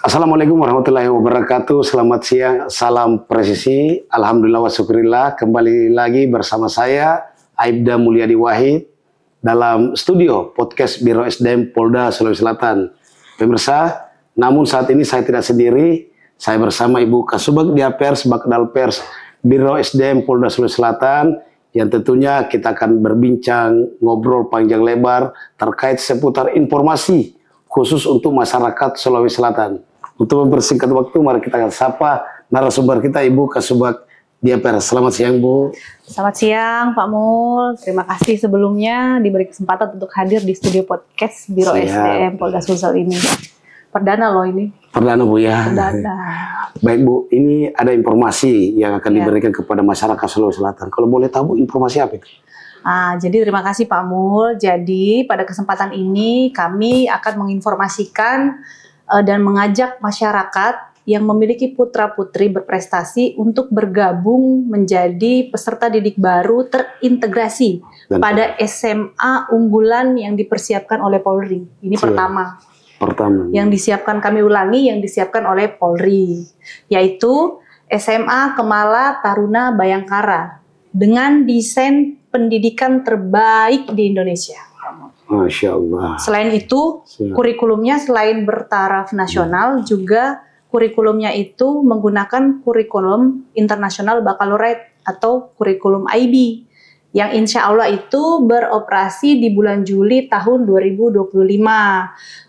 Assalamualaikum warahmatullahi wabarakatuh. Selamat siang, salam presisi. Alhamdulillah wa syukurillah. Kembali lagi bersama saya, Aibda Mulyadi Wahid, dalam studio podcast Biro SDM Polda Sulawesi Selatan. Pemirsa, namun saat ini saya tidak sendiri. Saya bersama Ibu Kasubag Dia Pers, Bakdal Pers, Biro SDM Polda Sulawesi Selatan, yang tentunya kita akan berbincang, ngobrol panjang lebar terkait seputar informasi khusus untuk masyarakat Sulawesi Selatan. Untuk mempersingkat waktu, mari kita akan sapa narasumber kita, Ibu Kasubag Dia Pers. Selamat siang, Bu. Selamat siang, Pak Mul. Terima kasih sebelumnya diberi kesempatan untuk hadir di studio podcast Biro SDM Polda Sulsel ini. Perdana loh ini. Perdana, Bu, ya. Perdana. Baik, Bu, ini ada informasi yang akan diberikan kepada masyarakat Sulawesi Selatan. Kalau boleh tahu, Bu, informasi apa itu? Jadi terima kasih Pak Mul. Jadi pada kesempatan ini kami akan menginformasikan dan mengajak masyarakat yang memiliki putra-putri berprestasi untuk bergabung menjadi peserta didik baru terintegrasi pada SMA unggulan yang dipersiapkan oleh Polri. Ini pertama. Yang disiapkan, kami ulangi, yang disiapkan oleh Polri, yaitu SMA Kemala Taruna Bayangkara dengan desain pendidikan terbaik di Indonesia. Masya Allah. Selain itu, kurikulumnya selain bertaraf nasional, juga kurikulumnya itu menggunakan kurikulum internasional baccalaureate atau kurikulum IB, yang insya Allah itu beroperasi di bulan Juli tahun 2025.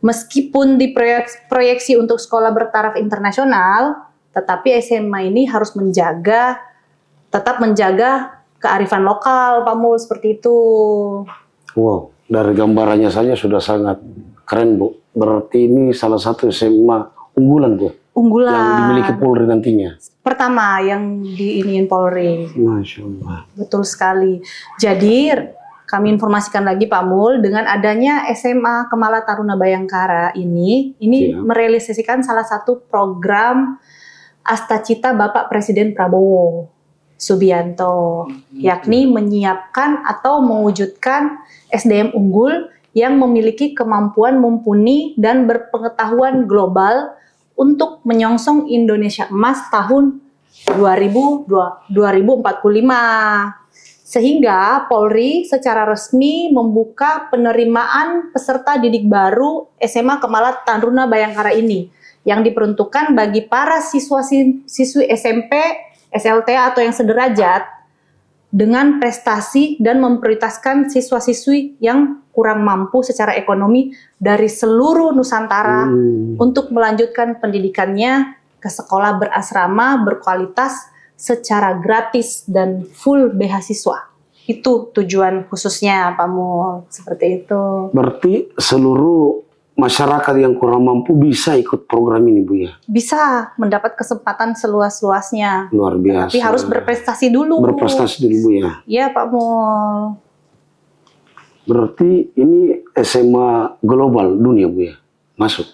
Meskipun diproyeksi untuk sekolah bertaraf internasional, tetapi SMA ini harus tetap menjaga kearifan lokal, Pak Mul, seperti itu. Wow, dari gambarannya saja sudah sangat keren, Bu. Berarti ini salah satu SMA unggulan, Bu. Unggulan. Yang dimiliki Polri nantinya. Pertama yang diiniin Polri. Masya Allah. Betul sekali. Jadi kami informasikan lagi Pak Mul, dengan adanya SMA Kemala Taruna Bayangkara ini merealisasikan salah satu program Astacita Bapak Presiden Prabowo Subianto, yakni menyiapkan atau mewujudkan SDM unggul yang memiliki kemampuan mumpuni dan berpengetahuan global untuk menyongsong Indonesia Emas tahun 2045. Sehingga Polri secara resmi membuka penerimaan peserta didik baru SMA Kemala Taruna Bayangkara ini, yang diperuntukkan bagi para siswi SMP, SLTA atau yang sederajat dengan prestasi dan memprioritaskan siswa-siswi yang kurang mampu secara ekonomi dari seluruh Nusantara untuk melanjutkan pendidikannya ke sekolah berasrama berkualitas secara gratis dan full beasiswa. Itu tujuan khususnya, Pak Mul, seperti itu. Berarti seluruh masyarakat yang kurang mampu bisa ikut program ini, Bu, ya? Bisa mendapat kesempatan seluas-luasnya. Luar biasa. Tapi harus berprestasi dulu. Berprestasi dulu, Bu, ya? Iya, Pak Mul. Berarti ini SMA global dunia, Bu, ya? Masuk?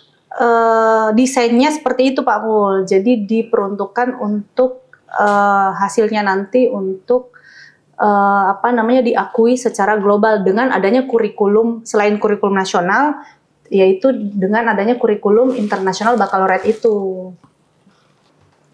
Desainnya seperti itu, Pak Mul. Jadi diperuntukkan untuk hasilnya nanti untuk diakui secara global dengan adanya kurikulum selain kurikulum nasional, yaitu dengan adanya kurikulum internasional baccalaureate itu.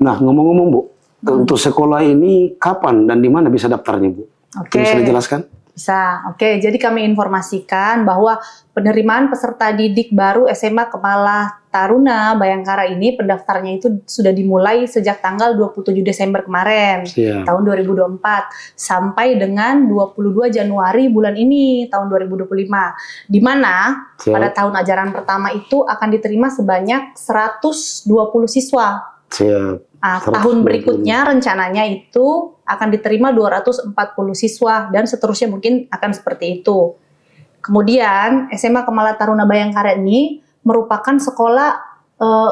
Nah, ngomong-ngomong, Bu, untuk sekolah ini kapan dan di mana bisa daftarnya, Bu? Oke. Bisa dijelaskan? Bisa. Oke, jadi kami informasikan bahwa penerimaan peserta didik baru SMA Kemala Taruna Bayangkara ini pendaftarannya itu sudah dimulai sejak tanggal 27 Desember kemarin, tahun 2024, sampai dengan 22 Januari bulan ini, tahun 2025. Di mana pada tahun ajaran pertama itu akan diterima sebanyak 120 siswa. Tahun berikutnya rencananya itu akan diterima 240 siswa dan seterusnya, mungkin akan seperti itu. Kemudian SMA Kemala Taruna Bayangkara ini merupakan sekolah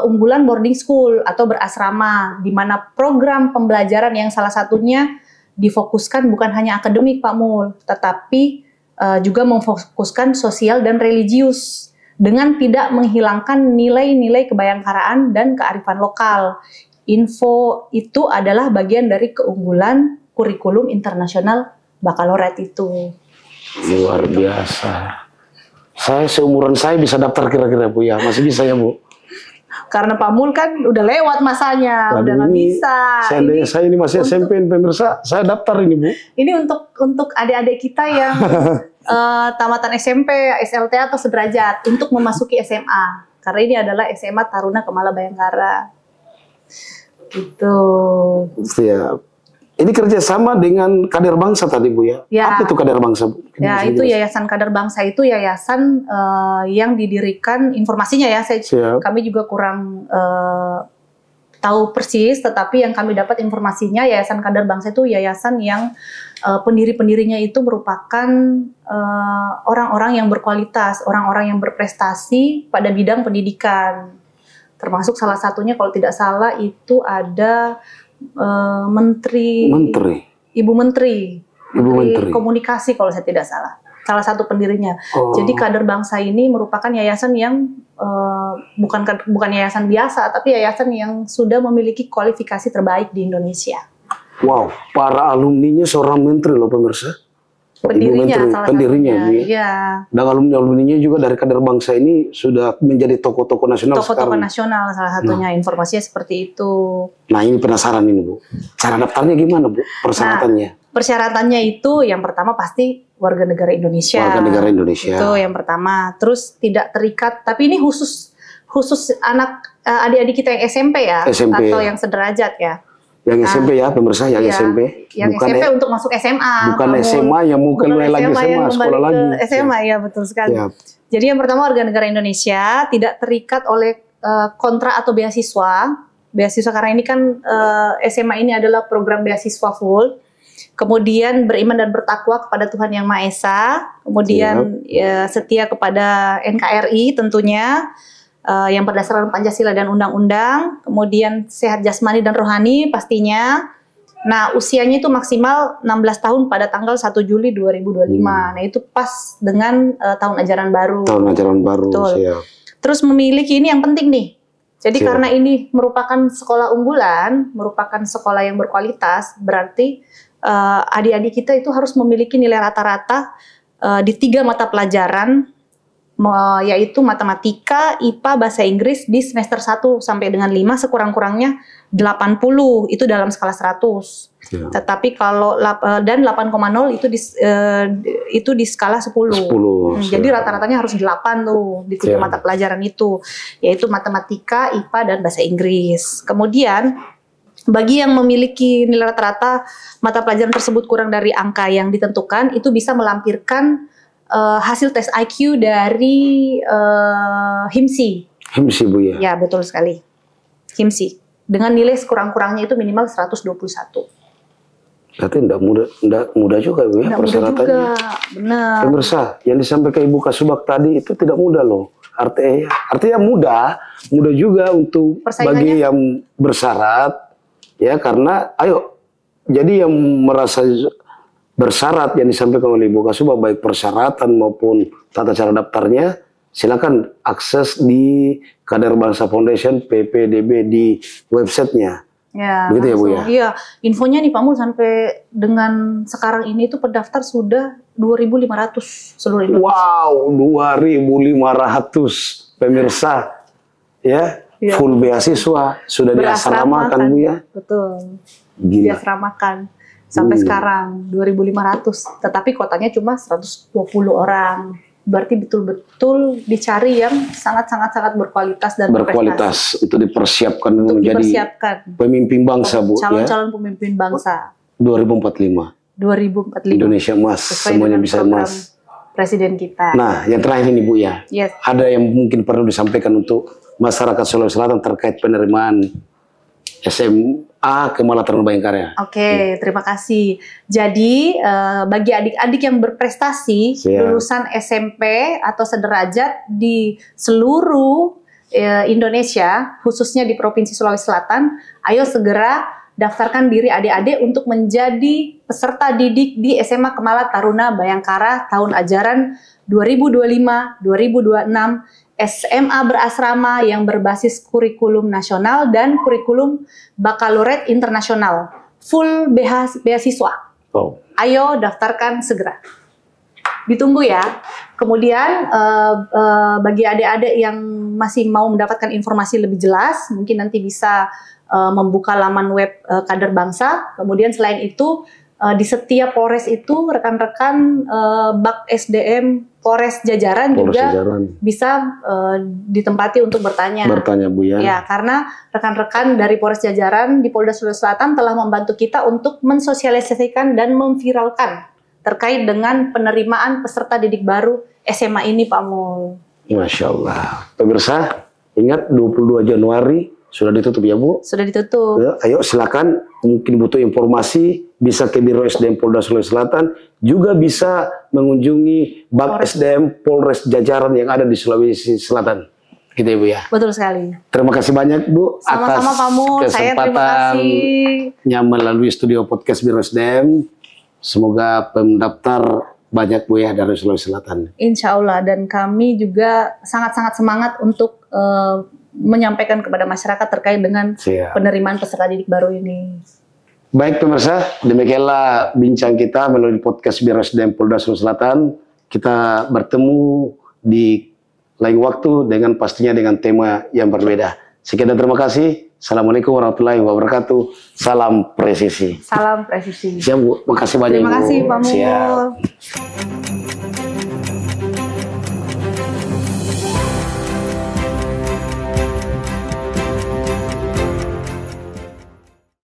unggulan boarding school atau berasrama, di mana program pembelajaran yang salah satunya difokuskan bukan hanya akademik, Pak Mul, tetapi juga memfokuskan sosial dan religius dengan tidak menghilangkan nilai-nilai kebayangkaraan dan kearifan lokal. Info itu adalah bagian dari keunggulan kurikulum internasional baccalaureate itu. Luar biasa. Saya seumuran saya bisa daftar kira-kira, Bu, ya? Masih bisa ya, Bu? Karena Pak Mul kan udah lewat masanya, udah nggak bisa. Seandainya saya ini masih SMP, pemirsa, saya daftar ini Bu. Ini untuk adik-adik kita yang tamatan SMP, SLTA atau sederajat untuk memasuki SMA. Karena ini adalah SMA Taruna Kemala Bayangkara. Gitu. Siap. Ini kerjasama dengan Kader Bangsa tadi Bu ya? Ya. Apa itu Kader Bangsa Bu? Ya, itu Yayasan Kader Bangsa itu yayasan yang didirikan, informasinya ya, kami juga kurang tahu persis, tetapi yang kami dapat informasinya Yayasan Kader Bangsa itu yayasan yang pendiri-pendirinya itu merupakan orang-orang yang berkualitas, orang-orang yang berprestasi pada bidang pendidikan. Termasuk salah satunya kalau tidak salah itu ada Ibu Menteri Komunikasi kalau saya tidak salah satu pendirinya. Jadi Kader Bangsa ini merupakan yayasan yang bukan yayasan biasa, tapi yayasan yang sudah memiliki kualifikasi terbaik di Indonesia. Wow, para alumninya seorang menteri loh pemirsa. Pendirinya, iya. Dan alumninya juga dari Kader Bangsa ini sudah menjadi tokoh-tokoh nasional. Tokoh-tokoh nasional salah satunya, informasinya seperti itu. Nah ini penasaran ini Bu, cara daftarnya gimana Bu, persyaratannya? Persyaratannya itu yang pertama pasti warga negara Indonesia. Warga negara Indonesia. Itu yang pertama. Terus tidak terikat, tapi ini khusus adik-adik kita yang SMP ya, atau yang sederajat ya. Yang SMP ya pemirsa, yang SMP. Yang bukan SMP untuk masuk SMA. Bukan SMA yang mau keluar lagi SMA, sekolah lagi. SMA ya betul sekali. Ya. Jadi yang pertama warga negara Indonesia tidak terikat oleh kontrak atau beasiswa. Beasiswa karena ini kan SMA ini adalah program beasiswa full. Kemudian beriman dan bertakwa kepada Tuhan Yang Maha Esa. Kemudian setia kepada NKRI tentunya. Yang berdasarkan Pancasila dan Undang-Undang, kemudian sehat jasmani dan rohani pastinya. Nah, usianya itu maksimal 16 tahun pada tanggal 1 Juli 2025. Nah, itu pas dengan tahun ajaran baru. Tahun ajaran baru, siap. Terus memiliki ini yang penting nih. Jadi karena ini merupakan sekolah unggulan, merupakan sekolah yang berkualitas, berarti adik-adik kita itu harus memiliki nilai rata-rata di 3 mata pelajaran, yaitu matematika, IPA, bahasa Inggris di semester 1 sampai dengan 5 sekurang-kurangnya 80 itu dalam skala 100. Ya. Tetapi kalau dan 8,0 itu di skala 10. Jadi rata-ratanya harus 8 tuh di 3 mata pelajaran itu, yaitu matematika, IPA dan bahasa Inggris. Kemudian bagi yang memiliki nilai rata-rata mata pelajaran tersebut kurang dari angka yang ditentukan, itu bisa melampirkan hasil tes IQ dari HIMSI. HIMSI Bu ya? Ya betul sekali. HIMSI. Dengan nilai sekurang-kurangnya itu minimal 121. Berarti enggak mudah juga Bu ya persyaratannya. Mudah juga, benar. Pemirsa, yang disampaikan Ibu Kasubag tadi itu tidak mudah loh. Artinya mudah juga untuk bagi yang bersyarat ya, karena jadi yang merasa bersyarat yang disampaikan oleh Ibu Kasubag baik persyaratan maupun tata cara daftarnya, silakan akses di Kader Bangsa Foundation PPDB di websitenya. Ya, begitu ya Bu ya? Iya, infonya nih Pak Mul sampai dengan sekarang ini tuh pendaftar sudah 2.500 seluruh Indonesia. Wow, 2.500 pemirsa ya, full beasiswa, sudah diasramakan Bu ya? Betul, gila. Diasramakan. Sampai sekarang 2.500, tetapi kotanya cuma 120 orang. Berarti betul-betul dicari yang sangat berkualitas dan berkualitas untuk dipersiapkan untuk menjadi pemimpin bangsa Bu. Calon-calon pemimpin bangsa. 2045. Indonesia emas, semuanya bisa emas. Presiden kita. Nah, yang terakhir ini Bu ya. Yes. Ada yang mungkin perlu disampaikan untuk masyarakat Sulawesi Selatan terkait penerimaan SMA Kemala Taruna Bayangkara. Oke, terima kasih. Jadi bagi adik-adik yang berprestasi lulusan SMP atau sederajat di seluruh Indonesia, khususnya di Provinsi Sulawesi Selatan, ayo segera daftarkan diri adik-adik untuk menjadi peserta didik di SMA Kemala Taruna Bayangkara tahun ajaran 2025-2026. SMA berasrama yang berbasis kurikulum nasional dan kurikulum bakalaureat internasional, full beasiswa. Ayo daftarkan segera. Ditunggu ya. Kemudian bagi adik-adik yang masih mau mendapatkan informasi lebih jelas, mungkin nanti bisa membuka laman web Kader Bangsa. Kemudian selain itu di setiap Polres itu rekan-rekan Bak SDM Polres jajaran juga bisa ditempati untuk bertanya. Bertanya Bu ya. Ya, karena rekan-rekan dari Polres jajaran di Polda Sulawesi Selatan telah membantu kita untuk mensosialisasikan dan memviralkan terkait dengan penerimaan peserta didik baru SMA ini, Pak Mul. Masya Allah. Pemirsa, ingat 22 Januari sudah ditutup ya Bu? Sudah ditutup. Ya, ayo silakan, mungkin butuh informasi, bisa ke Biro SDM Polda Sulawesi Selatan, juga bisa mengunjungi Bak SDM Polres jajaran yang ada di Sulawesi Selatan. Gitu ya Bu ya? Betul sekali. Terima kasih banyak Bu Sama-sama Pak Mul, saya terima kasih. Melalui studio podcast Biro SDM. Semoga pendaftar banyak Bu ya dari Sulawesi Selatan. Insya Allah, dan kami juga sangat-sangat semangat untuk menyampaikan kepada masyarakat terkait dengan penerimaan peserta didik baru ini. Baik pemirsa, demikianlah bincang kita melalui podcast Biro SDM Polda Sulawesi Selatan. Kita bertemu di lain waktu dengan pastinya dengan tema yang berbeda. Sekian dan terima kasih. Assalamualaikum warahmatullahi wabarakatuh. Salam presisi. Salam presisi. Siap Bu, makasih banyak. Terima kasih Pak Mul. Siap.